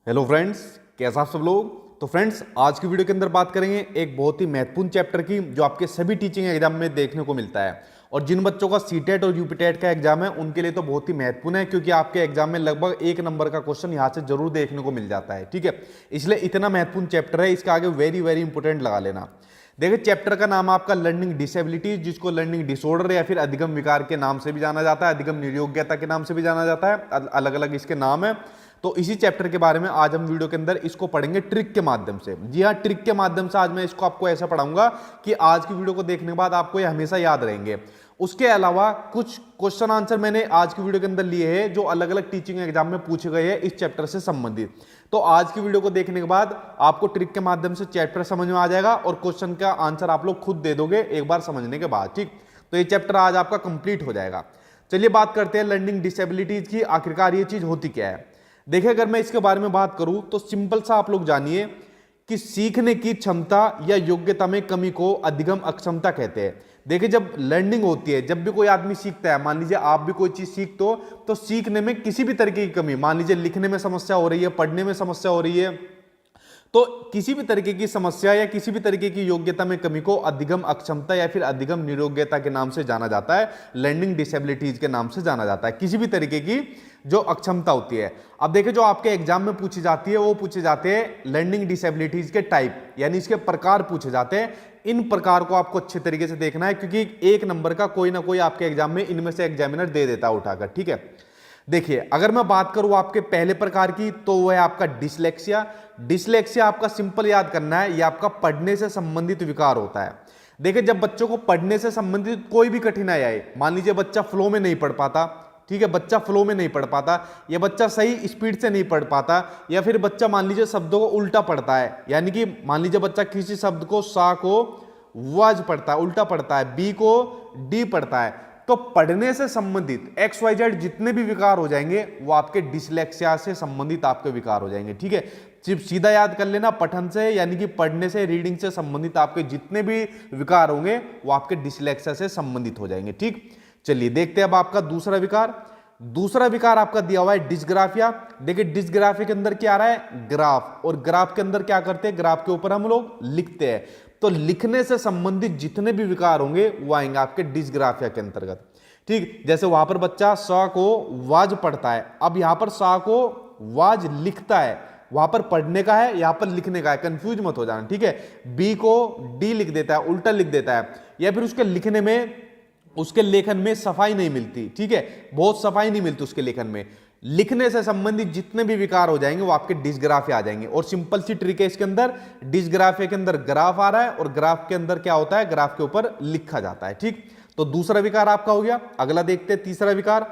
Hello friends, कैसा आप सब लोग। तो फ्रेंड्स, आज की वीडियो के अंदर बात करेंगे एक बहुत ही महत्वपूर्ण चैप्टर की जो आपके सभी टीचिंग एग्जाम में देखने को मिलता है। और जिन बच्चों का सीटेट और यूपीटेट का एग्जाम है उनके लिए तो बहुत ही महत्वपूर्ण है, क्योंकि आपके एग्जाम में लगभग 1 नंबर का क्वेश्चन यहाँ से जरूर देखने को मिल जाता है। ठीक है, इसलिए इतना महत्वपूर्ण चैप्टर है, इसके आगे वेरी वेरी इंपॉर्टेंट लगा लेना। देखिए, चैप्टर का नाम आपका लर्निंग डिसेबिलिटीज, जिसको लर्निंग डिसऑर्डर या फिर अधिगम विकार के नाम से भी जाना जाता है, अधिगम निर्योग्यता के नाम से भी जाना जाता है, अलग अलग इसके नाम है। तो इसी चैप्टर के बारे में आज हम वीडियो के अंदर इसको पढ़ेंगे ट्रिक के माध्यम से। जी हाँ, ट्रिक के माध्यम से आज मैं इसको आपको ऐसा पढ़ाऊंगा कि आज की वीडियो को देखने के बाद आपको ये हमेशा याद रहेंगे। उसके अलावा कुछ क्वेश्चन आंसर मैंने आज की वीडियो के अंदर लिए हैं जो अलग अलग टीचिंग एग्जाम में पूछे गए हैं इस चैप्टर से संबंधित। तो आज की वीडियो को देखने के बाद आपको ट्रिक के माध्यम से चैप्टर समझ में आ जाएगा और क्वेश्चन का आंसर आप लोग खुद दे दोगे एक बार समझने के बाद। ठीक, तो ये चैप्टर आज आपका कंप्लीट हो जाएगा। चलिए बात करते हैं लर्निंग डिसेबिलिटीज की। आखिरकार ये चीज होती क्या है। देखिए, अगर मैं इसके बारे में बात करूं तो सिंपल सा आप लोग जानिए कि सीखने की क्षमता या योग्यता में कमी को अधिगम अक्षमता कहते हैं। देखिए, जब लर्निंग होती है, जब भी कोई आदमी सीखता है, मान लीजिए आप भी कोई चीज सीखते हो तो सीखने में किसी भी तरीके की कमी, मान लीजिए लिखने में समस्या हो रही है, पढ़ने में समस्या हो रही है, तो किसी भी तरीके की समस्या या किसी भी तरीके की योग्यता में कमी को अधिगम अक्षमता या फिर अधिगम निरोग्यता के नाम से जाना जाता है, लर्निंग डिसेबिलिटीज के नाम से जाना जाता है। किसी भी तरीके की जो अक्षमता होती है। अब देखिए, जो आपके एग्जाम में पूछी जाती है वो पूछे जाते हैं लर्निंग डिसेबिलिटीज के टाइप, यानी इसके प्रकार पूछे जाते हैं। इन प्रकार को आपको अच्छे तरीके से देखना है, क्योंकि 1 नंबर का कोई ना कोई आपके एग्जाम में इनमें से एग्जामिनर दे देता है उठाकर। ठीक है, देखिए, अगर मैं बात करूं आपके पहले प्रकार की तो वह है आपका डिसलेक्सिया। डिसलेक्सिया आपका सिंपल याद करना है, यह आपका पढ़ने से संबंधित विकार होता है। देखिए, जब बच्चों को पढ़ने से संबंधित कोई भी कठिनाई आए, मान लीजिए बच्चा फ्लो में नहीं पढ़ पाता, ठीक है, बच्चा फ्लो में नहीं पढ़ पाता, या बच्चा सही स्पीड से नहीं पढ़ पाता, या फिर बच्चा मान लीजिए शब्दों को उल्टा पढ़ता है, यानी कि मान लीजिए बच्चा किसी शब्द को सा को वाज पढ़ता है, उल्टा पढ़ता है, बी को डी पढ़ता है, तो पढ़ने से संबंधित XYZ जितने भी विकार हो जाएंगे वो आपके डिसलेक्सिया से संबंधित आपके विकार हो जाएंगे। ठीक है, सिर्फ सीधा याद कर लेना, पठन से यानी कि पढ़ने से, रीडिंग से संबंधित आपके जितने भी विकार होंगे वो आपके डिसलेक्सिया से संबंधित हो जाएंगे। ठीक, चलिए देखते हैं अब आपका दूसरा विकार। दूसरा विकार आपका दिया हुआ है डिस्ग्राफिया। देखिए, डिस्ग्राफिया के अंदर क्या आ रहा है, ग्राफ, और ग्राफ के अंदर क्या करते हैं, ग्राफ के ऊपर हम लोग लिखते हैं। तो लिखने से संबंधित जितने भी विकार होंगे वो आएंगे आपके डिस्ग्राफिया के अंतर्गत। ठीक, जैसे वहां पर बच्चा सा को वाज पढ़ता है, अब यहां पर सा को वाज लिखता है, वहां पर पढ़ने का है, यहां पर लिखने का है, कंफ्यूज मत हो जाना। ठीक है, बी को डी लिख देता है, उल्टा लिख देता है, या फिर उसके लिखने में, उसके लेखन में सफाई नहीं मिलती। ठीक है, बहुत सफाई नहीं मिलती उसके लेखन में। लिखने से संबंधित जितने भी विकार हो जाएंगे वो आपके डिस्ग्राफिया आ जाएंगे। और सिंपल सी ट्रिक है इसके अंदर, डिस्ग्राफिया के अंदर ग्राफ आ रहा है और ग्राफ के अंदर क्या होता है, ग्राफ के ऊपर लिखा जाता है। ठीक, तो दूसरा विकार आपका हो गया। अगला देखते हैं तीसरा विकार।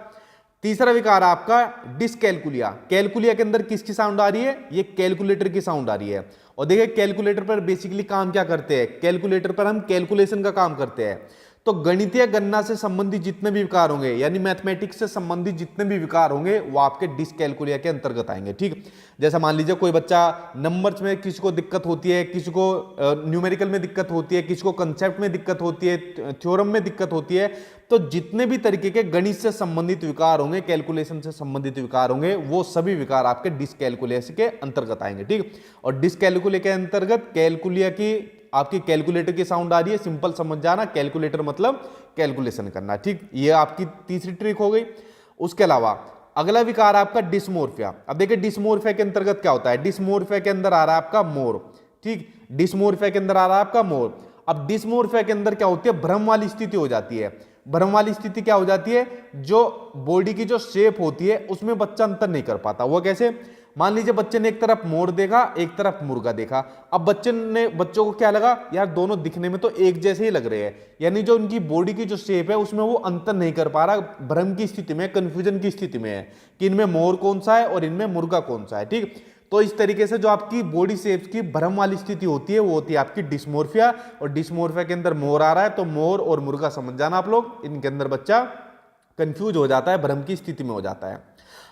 तीसरा विकार आपका डिसकैलकुलिया। कैलकुलिया के अंदर किसकी साउंड आ रही है, ये कैलकुलेटर की साउंड आ रही है। और देखिए, कैलकुलेटर पर बेसिकली काम क्या करते हैं, कैलकुलेटर पर हम कैलकुलेशन का काम करते हैं। तो गणितीय गणना से संबंधित जितने भी विकार होंगे, यानी मैथमेटिक्स से संबंधित जितने भी विकार होंगे वो आपके डिसकैलकुलिया के अंतर्गत आएंगे। ठीक, जैसा मान लीजिए कोई बच्चा नंबर्स में किसी को दिक्कत होती है, किसी को न्यूमेरिकल में दिक्कत होती है, किसी को कंसेप्ट में दिक्कत होती है, थ्योरम में दिक्कत होती है, तो जितने भी तरीके के गणित से संबंधित विकार होंगे, कैलकुलेशन से संबंधित विकार होंगे, वो सभी विकार आपके डिसकैलकुलिया के अंतर्गत आएंगे। ठीक, और डिसकैलकुलिया के अंतर्गत कैलकुलिया की आपकी कैलकुलेटर की साउंड आ रही है, सिंपल समझ जाना, कैलकुलेटर मतलब कैलकुलेशन करना। ठीक, ये आपकी तीसरी ट्रिक हो गई। उसके अलावा अगला विकार आपका डिस्मोर्फिया। अब देखिए, डिस्मोर्फिया के अंतर्गत क्या होता है, डिस्मोर्फिया के अंदर आ रहा है आपका मोर। ठीक, डिस्मोर्फिया के अंदर आ रहा है आपका मोर। अब डिस्मोर्फिया के अंदर क्या होती है, भ्रम वाली स्थिति हो जाती है। भ्रम वाली स्थिति क्या हो जाती है, जो बॉडी की जो शेप होती है उसमें बच्चा अंतर नहीं कर पाता। वो कैसे, मान लीजिए बच्चे ने एक तरफ मोर देखा, एक तरफ मुर्गा देखा, अब बच्चों को क्या लगा, यार दोनों दिखने में तो एक जैसे ही लग रहे हैं, यानी जो उनकी बॉडी की जो शेप है उसमें वो अंतर नहीं कर पा रहा, भ्रम की स्थिति में, कंफ्यूजन की स्थिति में है कि इनमें मोर कौन सा है और इनमें मुर्गा कौन सा है। ठीक, तो इस तरीके से जो आपकी बॉडी शेप की भ्रम वाली स्थिति होती है वो होती है आपकी डिस्मोर्फिया। और डिस्मोर्फिया के अंदर मोर आ रहा है तो मोर और मुर्गा समझ जाना आप लोग, इनके अंदर बच्चा कंफ्यूज हो जाता है, भ्रम की स्थिति में हो जाता है।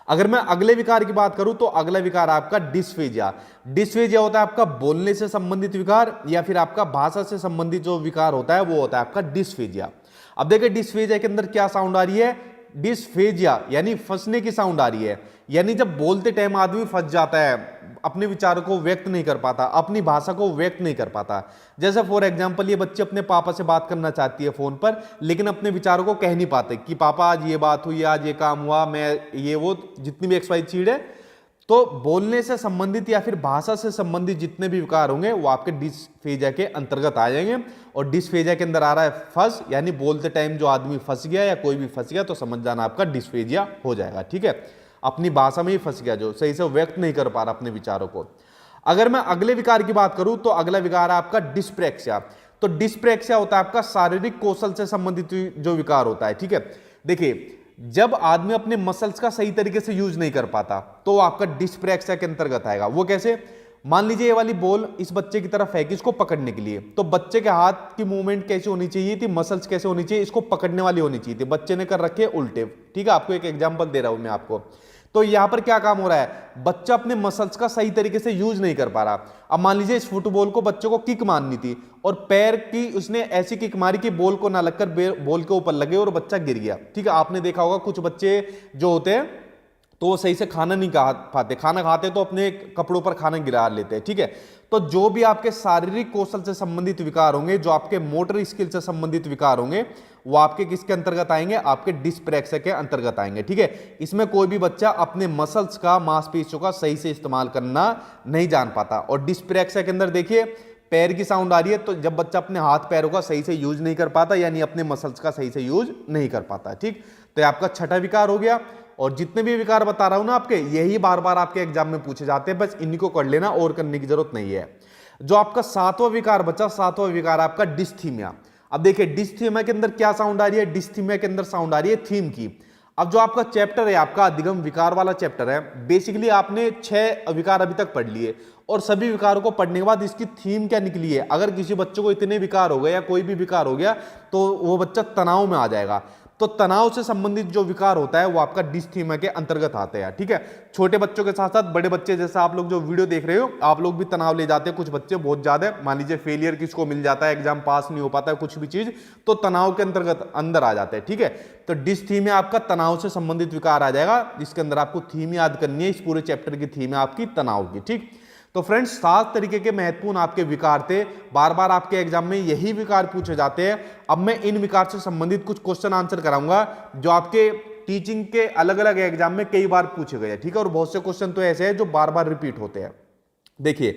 अगर मैं अगले विकार की बात करूं तो अगला विकार आपका डिस्फेजिया। डिस्फेजिया होता है आपका बोलने से संबंधित विकार, या फिर आपका भाषा से संबंधित जो विकार होता है वो होता है आपका डिस्फेजिया। अब देखिए, डिस्फेजिया के अंदर क्या साउंड आ रही है, डिस्फेजिया यानी फंसने की साउंड आ रही है, यानी जब बोलते टाइम आदमी फंस जाता है, अपने विचारों को व्यक्त नहीं कर पाता, अपनी भाषा को व्यक्त नहीं कर पाता। जैसे फॉर एग्जांपल ये बच्चे अपने पापा से बात करना चाहती है फोन पर, लेकिन अपने विचारों को कह नहीं पाते कि पापा आज ये बात हुई, आज ये काम हुआ, मैं ये वो जितनी भी एक्सवाई चीज है। तो बोलने से संबंधित या फिर भाषा से संबंधित जितने भी विकार होंगे वो आपके डिस्फेजिया के अंतर्गत आ जाएंगे। और डिस्फेजिया के अंदर आ रहा है फंस, यानी बोलते टाइम जो आदमी फंस गया या कोई भी फंस गया तो समझ जाना आपका डिस्फेजिया हो जाएगा। ठीक है, अपनी भाषा में ही फंस गया, जो सही से व्यक्त नहीं कर पा रहा अपने विचारों को। अगर मैं अगले विकार की बात करूं तो अगला विकार है आपका डिस्प्रेक्सिया। तो डिस्प्रेक्सिया होता है आपका शारीरिक कौशल से संबंधित जो विकार होता है। ठीक है, देखिए जब आदमी अपने मसल्स का सही तरीके से यूज नहीं कर पाता तो वो आपका डिस्प्रेक्सिया के अंतर्गत आएगा। वो कैसे? मान लीजिए ये वाली बॉल इस बच्चे की तरफ है कि इसको पकड़ने के लिए, तो बच्चे के हाथ की मूवमेंट कैसे होनी चाहिए थी, मसल्स कैसे होनी चाहिए, इसको पकड़ने वाली होनी चाहिए थी। बच्चे ने कर रखे उल्टे। ठीक है, आपको एक एग्जांपल दे रहा हूं मैं आपको। तो यहां पर क्या काम हो रहा है, बच्चा अपने मसल्स का सही तरीके से यूज नहीं कर पा रहा। अब मान लीजिए इस फुटबॉल को बच्चों को किक मारनी थी और पैर की उसने ऐसी किक मारी कि बॉल को ना लगकर बॉल के ऊपर लगे और बच्चा गिर गया। ठीक है, आपने देखा होगा कुछ बच्चे जो होते हैं तो वो सही से खाना नहीं खा पाते, खाना खाते तो अपने कपड़ों पर खाना गिरा लेते हैं। ठीक है, तो जो भी आपके शारीरिक कौशल से संबंधित विकार होंगे, जो आपके मोटर स्किल से संबंधित विकार होंगे, वो आपके किसके अंतर्गत आएंगे, आपके डिस्प्रेक्सिया के अंतर्गत आएंगे। ठीक है, इसमें कोई भी बच्चा अपने मसल्स का, मांसपेशियों का सही से इस्तेमाल करना नहीं जान पाता। और डिस्प्रेक्सिया के अंदर देखिए पैर की साउंड आ रही है, तो जब बच्चा अपने हाथ पैरों का सही से यूज नहीं कर पाता, यानी अपने मसल्स का सही से यूज नहीं कर पाता। ठीक, तो ये आपका छठा विकार हो गया। और जितने भी विकार बता रहा हूं ना आपके, यही बार बार आपके एग्जाम में पूछे जाते हैं, बस इन्हीं को कर लेना और करने की जरूरत नहीं है। जो आपका सातवां विकार बचा, सातवां विकार आपका डिस्थीमिया। अब देखिए डिस्थीमिया के अंदर क्या साउंड आ रही है, डिस्थीमिया के अंदर साउंड आ रही है थीम की। अब जो आपका चैप्टर है, आपका अधिगम विकार वाला चैप्टर है, बेसिकली आपने 6 विकार अभी तक पढ़ लिए और सभी विकारों को पढ़ने के बाद इसकी थीम क्या निकली है। अगर किसी बच्चे को इतने विकार हो गए या कोई भी विकार हो गया तो वो बच्चा तनाव में आ जाएगा। तो तनाव से संबंधित जो विकार होता है वो आपका डिस्थीमिया के अंतर्गत आते हैं। ठीक है, छोटे बच्चों के साथ साथ बड़े बच्चे, जैसे आप लोग जो वीडियो देख रहे हो, आप लोग भी तनाव ले जाते हैं। कुछ बच्चे बहुत ज्यादा, मान लीजिए फेलियर किसको मिल जाता है, एग्जाम पास नहीं हो पाता है, कुछ भी चीज, तो तनाव के अंतर्गत अंदर आ जाते हैं। ठीक है, तो डिस्थीमिया आपका तनाव से संबंधित विकार आ जाएगा, जिसके अंदर आपको थीम याद करनी है। इस पूरे चैप्टर की थीम है आपकी तनाव की। ठीक, तो फ्रेंड्स 7 तरीके के महत्वपूर्ण आपके विकार थे, बार बार आपके एग्जाम में यही विकार पूछे जाते हैं। अब मैं इन विकार से संबंधित कुछ क्वेश्चन आंसर कराऊंगा जो आपके टीचिंग के अलग अलग एग्जाम में कई बार पूछे गए। ठीक है, और बहुत से क्वेश्चन तो ऐसे हैं जो बार बार रिपीट होते हैं। देखिए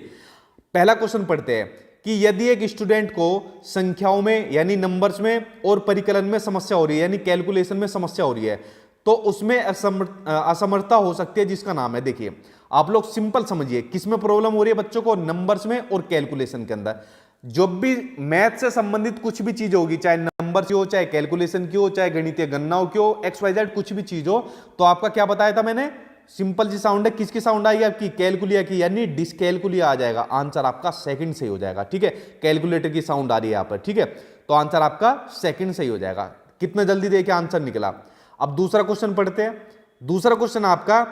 पहला क्वेश्चन पढ़ते हैं कि यदि एक स्टूडेंट को संख्याओं में यानी नंबर्स में और परिकलन में समस्या हो रही है, यानी कैलकुलेशन में समस्या हो रही है, तो उसमें असमर्थता हो सकती है, जिसका नाम है, देखिए आप लोग सिंपल समझिए, किसमें प्रॉब्लम हो रही है बच्चों को, नंबर्स में और कैलकुलेशन के अंदर। जब भी मैथ से संबंधित कुछ भी चीज होगी, चाहे नंबर की हो, चाहे कैलकुलेशन की हो, चाहे गणितीय गणनाओं की हो, XYZ कुछ भी चीज हो, तो आपका क्या बताया था मैंने, सिंपल सी साउंड है, किसकी साउंड आई आपकी, कैलकुलिया की, यानी डिसकैलकुलिया आ जाएगा। आंसर आपका सेकंड सही हो जाएगा। ठीक है, कैलकुलेटर की साउंड आ रही है यहां पर। ठीक है, तो आंसर आपका सेकंड सही हो जाएगा। कितना जल्दी देखिए आंसर निकला। अब दूसरा क्वेश्चन पढ़ते हैं। दूसरा क्वेश्चन आपका,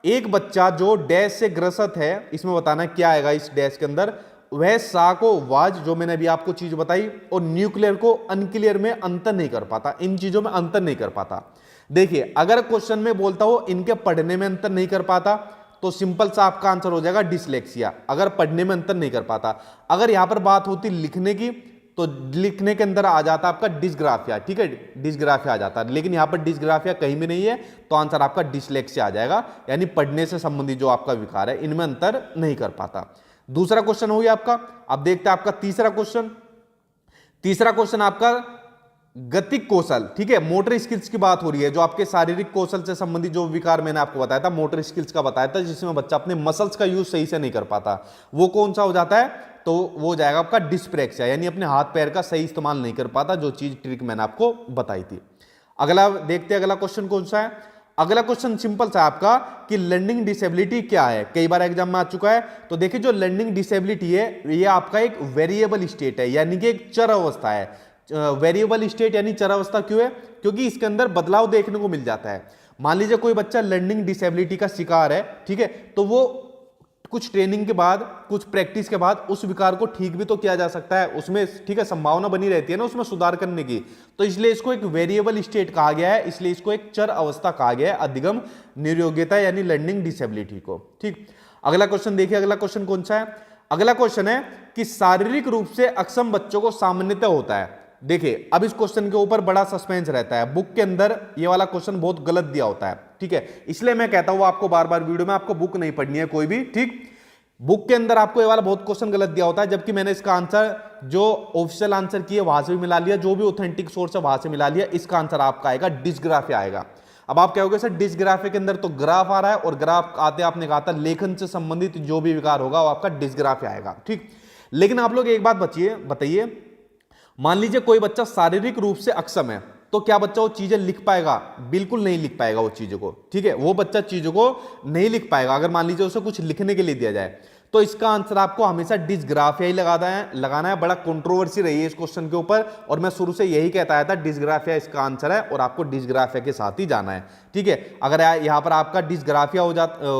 एक बच्चा जो डैश से ग्रसित है, इसमें बताना क्या आएगा इस डैश के अंदर, वह सा को वाज, जो मैंने अभी आपको चीज बताई, और न्यूक्लियर को अनक्लियर में अंतर नहीं कर पाता, इन चीजों में अंतर नहीं कर पाता। देखिए अगर क्वेश्चन में बोलता हो इनके पढ़ने में अंतर नहीं कर पाता, तो सिंपल सा आपका आंसर हो जाएगा डिसलेक्सिया, अगर पढ़ने में अंतर नहीं कर पाता। अगर यहां पर बात होती लिखने की, तो लिखने के अंदर आ जाता आपका डिस्ग्राफिया। ठीक है, डिस्ग्राफिया आ जाता, लेकिन यहां पर डिस्ग्राफिया कहीं भी नहीं है, तो आंसर आपका डिसलेक्सिया आ जाएगा, यानी पढ़ने से संबंधित जो आपका विकार है इनमें अंतर नहीं कर पाता। दूसरा क्वेश्चन हो गया आपका। अब देखते हैं आपका तीसरा क्वेश्चन। तीसरा क्वेश्चन आपका गतिक कौशल। ठीक है, मोटर स्किल्स की बात हो रही है, जो आपके शारीरिक कौशल से संबंधित जो विकार मैंने आपको बताया था, मोटर स्किल्स का बताया था, जिसमें बच्चा अपने मसल्स का यूज सही से नहीं कर पाता, वो कौन सा हो जाता है, तो वो हो जाएगा आपका डिस्प्रेक्सिया, यानी अपने हाथ पैर का सही इस्तेमाल नहीं कर पाता, जो चीज ट्रिक मैंने आपको बताई थी। अगला देखते हैं, अगला क्वेश्चन कौन सा है। अगला क्वेश्चन सिंपल सा आपका कि लर्निंग डिसेबिलिटी क्या है, कई बार एग्जाम में आ चुका है। तो देखिए जो लर्निंग डिसेबिलिटी है, ये आपका एक वेरिएबल स्टेट है, यानी कि एक चर अवस्था है। वेरिएबल स्टेट यानी चर अवस्था क्यों है, क्योंकि इसके अंदर बदलाव देखने को मिल जाता है। मान लीजिए कोई बच्चा लर्निंग डिसेबिलिटी का शिकार है, ठीक है, तो वो कुछ ट्रेनिंग के बाद, कुछ प्रैक्टिस के बाद उस विकार को ठीक भी तो किया जा सकता है, उसमें ठीक है संभावना बनी रहती है ना उसमें सुधार करने की। तो इसलिए इसको एक वेरिएबल स्टेट कहा गया है, इसलिए इसको एक चर अवस्था कहा गया है अधिगम निर्योग्यता यानी लर्निंग डिसेबिलिटी को। ठीक, अगला क्वेश्चन देखिए, अगला क्वेश्चन कौन सा है? अगला क्वेश्चन है कि शारीरिक रूप से अक्षम बच्चों को सामान्यतः होता है। देखिए अब इस क्वेश्चन के ऊपर बड़ा सस्पेंस रहता है, बुक के अंदर ये वाला क्वेश्चन बहुत गलत दिया होता है, ठीक है, इसलिए मैं कहता हूं आपको बार बार वीडियो में आपको बुक नहीं पढ़नी है कोई भी। ठीक, बुक के अंदर आपको ये वाला बहुत क्वेश्चन गलत दिया होता है, जबकि मैंने इसका आंसर जो ऑफिशियल आंसर की है वहां से भी मिला लिया, जो भी ऑथेंटिक सोर्स है वहां से मिला लिया। इसका आंसर आपका आएगा डिस्ग्राफिया आएगा। अब आप कहोगे सर डिस्ग्राफिया के अंदर तो ग्राफ आ रहा है, और ग्राफ आते आपने कहा था लेखन से संबंधित जो भी विकार होगा वो आपका डिस्ग्राफिया आएगा। ठीक, लेकिन आप लोग एक बात बताइए, मान लीजिए कोई बच्चा शारीरिक रूप से अक्षम है, तो क्या बच्चा वो चीजें लिख पाएगा? बिल्कुल नहीं लिख पाएगा वो चीजों को। ठीक है, वो बच्चा चीजों को नहीं लिख पाएगा अगर मान लीजिए उसे कुछ लिखने के लिए दिया जाए। तो इसका आंसर आपको हमेशा डिस्ग्राफिया ही लगाना है। बड़ा कंट्रोवर्सी रही है इस क्वेश्चन के ऊपर, और मैं शुरू से यही कहता आया था डिस्ग्राफिया इसका आंसर है, और आपको डिस्ग्राफिया के साथ ही जाना है। ठीक है, अगर यहां पर आपका डिस्ग्राफिया हो जाता,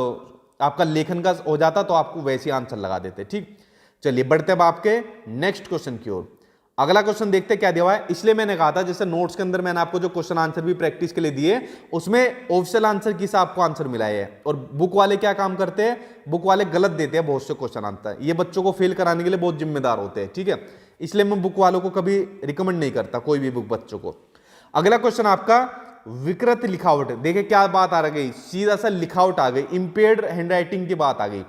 आपका लेखन का हो जाता, तो आपको वैसे आंसर लगा देते। ठीक, चलिए बढ़ते अब आपके नेक्स्ट क्वेश्चन की ओर। अगला क्वेश्चन देखते क्या दिया हुआ है। इसलिए मैंने कहा था जैसे नोट्स के अंदर मैंने आपको जो क्वेश्चन आंसर भी प्रैक्टिस के लिए दिए, उसमें ऑफिशियल आंसर की आपको आंसर मिला है, और बुक वाले क्या काम करते हैं, बुक वाले गलत देते हैं बहुत से क्वेश्चन आंसर, ये बच्चों को फेल कराने के लिए बहुत जिम्मेदार होते हैं। ठीक है, इसलिए मैं बुक वालों को कभी रिकमेंड नहीं करता कोई भी बुक बच्चों को। अगला क्वेश्चन आपका विकृत लिखावट। देखिए क्या बात आ गई, सीधा सा लिखावट आ गई, इंपेयर्ड हैंडराइटिंग की बात आ गई।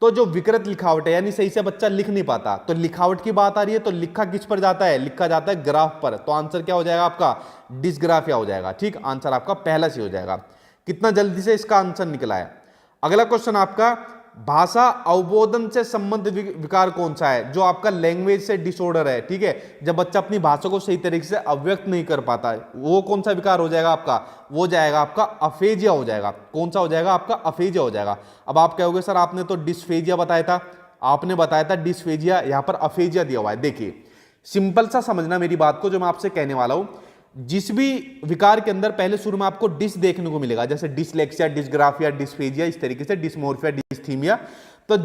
तो जो विकृत लिखावट है यानी सही से बच्चा लिख नहीं पाता, तो लिखावट की बात आ रही है, तो लिखा किस पर जाता है? लिखा जाता है ग्राफ पर। तो आंसर क्या हो जाएगा आपका? डिस्ग्राफिया हो जाएगा। ठीक, आंसर आपका पहला सी हो जाएगा। कितना जल्दी से इसका आंसर निकला है। अगला क्वेश्चन आपका भाषा अवबोधन से संबंधित विकार कौन सा है? जो आपका लैंग्वेज से डिसऑर्डर है। ठीक है, जब बच्चा अपनी भाषा को सही तरीके से अव्यक्त नहीं कर पाता है, वो कौन सा विकार हो जाएगा आपका? वो जाएगा आपका अफेजिया हो जाएगा। कौन सा हो जाएगा आपका? अफेजिया हो जाएगा। अब आप कहोगे सर आपने तो डिस्फेजिया बताया था, आपने बताया था डिस्फेजिया, यहां पर अफेजिया दिया हुआ है। देखिए सिंपल सा समझना मेरी बात को, जो मैं आपसे कहने वाला हूं। जिस भी विकार के अंदर पहले शुरू में आपको डिस देखने को मिलेगा, जैसे डिसलेक्सिया, डिस्ग्राफिया, डिस्फेजिया, इस तरीके से डिस्मोर्फिया, डिस्थीमिया, तो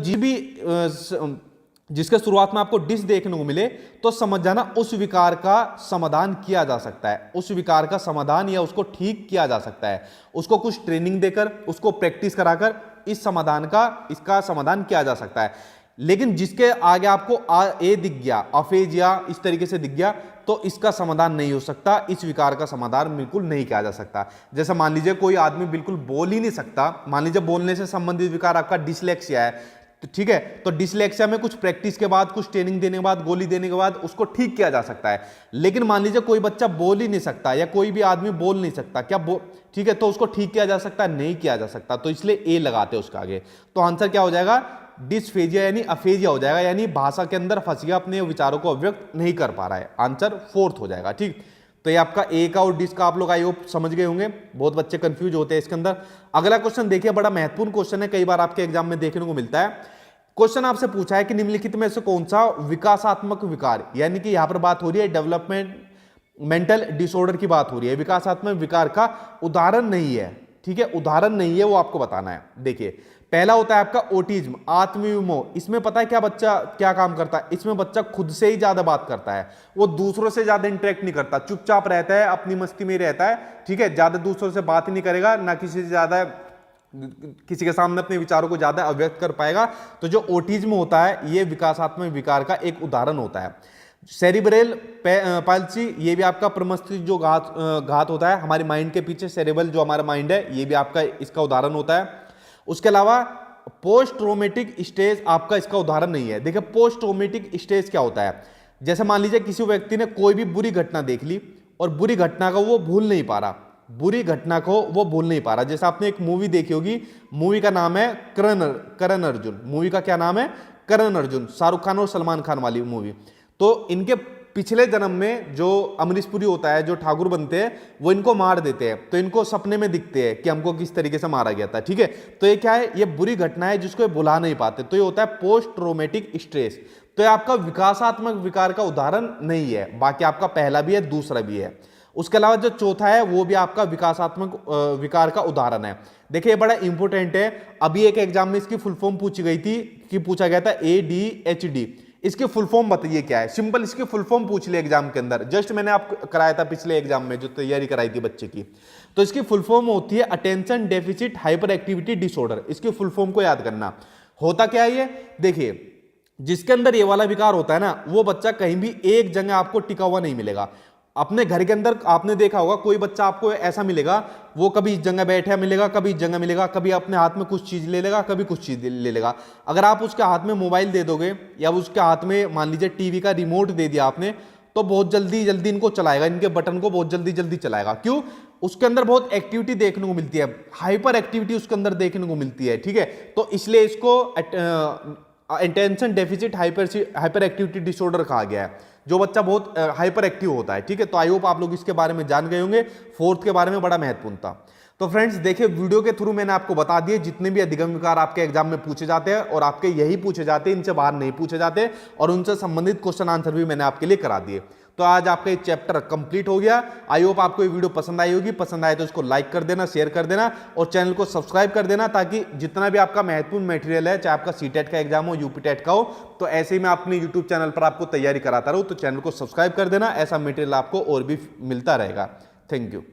जिसके शुरुआत में आपको डिस देखने को मिले, तो समझ जाना उस विकार का समाधान किया जा सकता है। उस विकार का समाधान या उसको ठीक किया जा सकता है, उसको कुछ ट्रेनिंग देकर, उसको प्रैक्टिस कराकर इसका समाधान किया जा सकता है। लेकिन जिसके आगे आपको ए दिख गया, अफेजिया इस तरीके से दिख गया, तो इसका समाधान नहीं हो सकता, इस विकार का समाधान बिल्कुल नहीं किया जा सकता। जैसे मान लीजिए कोई आदमी बिल्कुल बोल ही नहीं सकता, मान लीजिए बोलने से संबंधित विकार आपका डिसलेक्सिया है, तो ठीक है, तो डिसलेक्सिया में कुछ प्रैक्टिस के बाद, कुछ ट्रेनिंग देने के बाद, गोली देने के बाद उसको ठीक किया जा सकता है। लेकिन मान लीजिए कोई बच्चा बोल ही नहीं सकता, या कोई भी आदमी बोल नहीं सकता, ठीक है, तो उसको ठीक किया जा सकता है? नहीं किया जा सकता। तो इसलिए ए लगाते हैं उसके आगे। तो आंसर क्या हो जाएगा? डिसफेजिया यानी अफेजिया हो जाएगा, यानी भाषा के अंदर फंस गया, अपने विचारों को अभिव्यक्त नहीं कर पा रहा है। आंसर फोर्थ हो जाएगा। ठीक, तो ये आपका ए का और डिस का आप लोग आई होप समझ गए होंगे, बहुत बच्चे कंफ्यूज होते हैं इसके अंदर। अगला क्वेश्चन देखिए, बड़ा महत्वपूर्ण क्वेश्चन है, कई बार आपके एग्जाम में देखने को मिलता है। क्वेश्चन आपसे पूछा है कि निम्नलिखित में से कौन सा विकासात्मक विकार, यानी कि यहां पर बात हो रही है डेवलपमेंटल डिसऑर्डर की बात हो रही है, विकासात्मक विकार का उदाहरण नहीं है। ठीक है, उदाहरण नहीं है, वो आपको बताना है। देखिए पहला होता है आपका ओटिज्म, आत्मविमोह। इसमें पता है क्या बच्चा क्या काम करता है? इसमें बच्चा खुद से ही ज्यादा बात करता है, वो दूसरों से ज्यादा इंटरेक्ट नहीं करता, चुपचाप रहता है, अपनी मस्ती में रहता है। ठीक है, ज्यादा दूसरों से बात ही नहीं करेगा, ना किसी के सामने अपने विचारों को ज्यादा अव्यक्त कर पाएगा। तो जो ओटिज्म होता है ये विकासात्मक विकार का एक उदाहरण होता है। सेरिब्रल पाल्सी, ये भी आपका प्रमस्तिष्क जो घात होता है, हमारे माइंड के पीछे सेरेबल जो हमारा माइंड है, ये भी आपका इसका उदाहरण होता है। उसके अलावा पोस्ट ट्रॉमेटिक स्टेज आपका इसका उदाहरण नहीं है। देखिए पोस्ट ट्रॉमेटिक स्टेज क्या होता है? जैसे मान लीजिए किसी व्यक्ति ने कोई भी बुरी घटना देख ली और बुरी घटना को वो भूल नहीं पा रहा, बुरी घटना को वो भूल नहीं पा रहा। जैसे आपने एक मूवी देखी होगी, मूवी का नाम है करण अर्जुन। मूवी का क्या नाम है? करण अर्जुन, शाहरुख खान और सलमान खान वाली मूवी। तो इनके पिछले जन्म में जो अमरीश पुरी होता है, जो ठाकुर बनते हैं, वो इनको मार देते हैं, तो इनको सपने में दिखते हैं कि हमको किस तरीके से मारा गया था। ठीक है, तो ये क्या है? ये बुरी घटना है जिसको ये भुला नहीं पाते, तो ये होता है पोस्ट ट्रॉमेटिक स्ट्रेस। तो ये आपका विकासात्मक विकार का उदाहरण नहीं है, बाकी आपका पहला भी है, दूसरा भी है। उसके अलावा जो चौथा है वो भी आपका विकासात्मक विकार का उदाहरण है। देखिए बड़ा इंपॉर्टेंट है, अभी एक एग्जाम में इसकी फुल फॉर्म पूछी गई थी कि पूछा गया था ADHD, इसकी फुल फॉर्म बताइए क्या है। सिंपल इसकी फुल फॉर्म पूछ लिया एग्जाम के अंदर, जस्ट मैंने आपको कराया था पिछले एग्जाम में जो तैयारी कराई थी बच्चे की। तो इसकी फुल फॉर्म होती है attention deficit hyper activity disorder. इसकी फुल फॉर्म को याद करना। होता क्या है ये, देखिए जिसके अंदर ये वाला विकार होता है ना, वो बच्चा कहीं भी एक जगह आपको टिका हुआ नहीं मिलेगा। अपने घर के अंदर आपने देखा होगा कोई बच्चा आपको ऐसा मिलेगा, वो कभी इस जगह बैठा मिलेगा, कभी इस जगह मिलेगा, कभी अपने हाथ में कुछ चीज ले लेगा, कभी कुछ चीज ले लेगा। अगर आप उसके हाथ में मोबाइल दे दोगे या उसके हाथ में मान लीजिए टीवी का रिमोट दे दिया आपने, तो बहुत जल्दी जल्दी इनको चलाएगा, इनके बटन को बहुत जल्दी जल्दी चलाएगा। क्यों? उसके अंदर बहुत एक्टिविटी देखने को मिलती है, हाइपर एक्टिविटी उसके अंदर देखने को मिलती है। ठीक है, तो इसलिए इसको attention deficit hyper activity disorder कहा गया है, जो बच्चा बहुत हाइपर एक्टिव होता है। ठीक है, तो आई होप आप लोग इसके बारे में जान गए होंगे। फोर्थ के बारे में बड़ा महत्वपूर्ण था। तो फ्रेंड्स देखिए, वीडियो के थ्रू मैंने आपको बता दिए जितने भी अधिगम विकार आपके एग्जाम में पूछे जाते हैं, और आपके यही पूछे जाते हैं, इनसे बाहर नहीं पूछे जाते, और उनसे संबंधित क्वेश्चन आंसर भी मैंने आपके लिए करा दिए। तो आज आपका ये चैप्टर कंप्लीट हो गया। आई होप आपको ये वीडियो पसंद आई होगी। पसंद आए तो इसको लाइक कर देना, शेयर कर देना, और चैनल को सब्सक्राइब कर देना, ताकि जितना भी आपका महत्वपूर्ण मटेरियल है, चाहे आपका सीटेट का एग्जाम हो, यूपीटेट का हो, तो ऐसे ही मैं अपने यूट्यूब चैनल पर आपको तैयारी कराता रहूँ। तो चैनल को सब्सक्राइब कर देना, ऐसा मटेरियल आपको और भी मिलता रहेगा। Thank you.